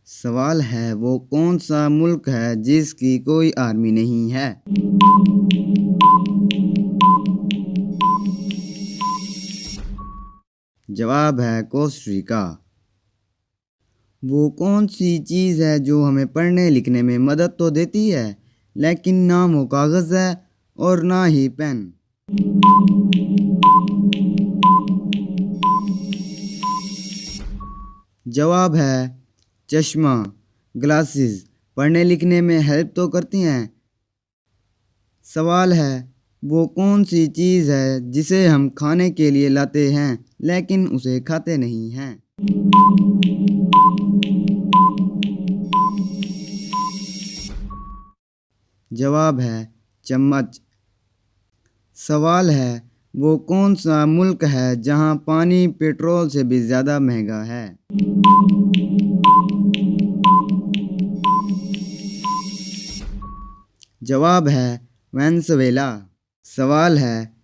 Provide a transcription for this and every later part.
सवाल है वो कौन सा मुल्क है जिसकी कोई आर्मी नहीं है। जवाब है कोस्टारिका। वो कौन सी चीज़ है जो हमें पढ़ने लिखने में मदद तो देती है लेकिन ना वो कागज़ है और ना ही पेन। जवाब है चश्मा। ग्लासेस पढ़ने लिखने में हेल्प तो करती हैं। सवाल है वो कौन सी चीज़ है जिसे हम खाने के लिए लाते हैं लेकिन उसे खाते नहीं हैं। जवाब है चम्मच। सवाल है वो कौन सा मुल्क है जहां पानी पेट्रोल से भी ज़्यादा महंगा है। जवाब है वेनेज़ुएला। सवाल है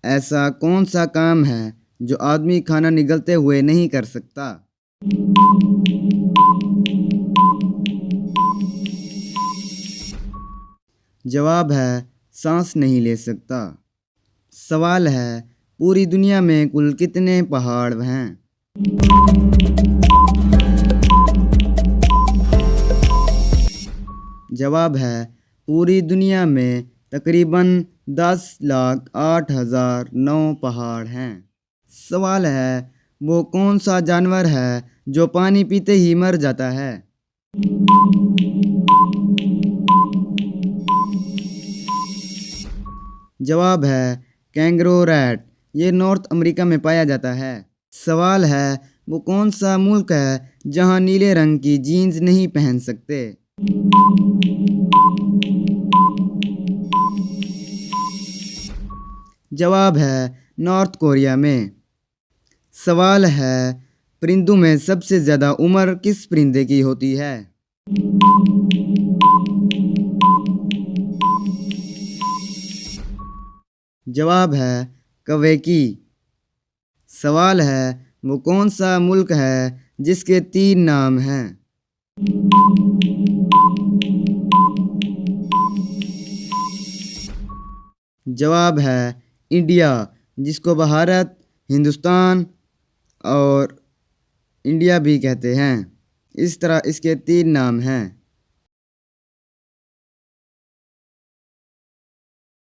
ऐसा कौन सा काम है जो आदमी खाना निगलते हुए नहीं कर सकता। जवाब है सांस नहीं ले सकता। सवाल है पूरी दुनिया में कुल कितने पहाड़ हैं। जवाब है पूरी दुनिया में तकरीबन 10,08,009 पहाड़ हैं। सवाल है वो कौन सा जानवर है जो पानी पीते ही मर जाता है। जवाब है कैंगरो रैट। ये नॉर्थ अमेरिका में पाया जाता है। सवाल है वो कौन सा मुल्क है जहां नीले रंग की जीन्स नहीं पहन सकते। जवाब है नॉर्थ कोरिया में। सवाल है परिंदों में सबसे ज़्यादा उम्र किस परिंदे की होती है। जवाब है कौवे की। सवाल है वो कौन सा मुल्क है जिसके 3 नाम हैं। जवाब है इंडिया, जिसको भारत, हिंदुस्तान और इंडिया भी कहते हैं। इस तरह इसके 3 नाम हैं।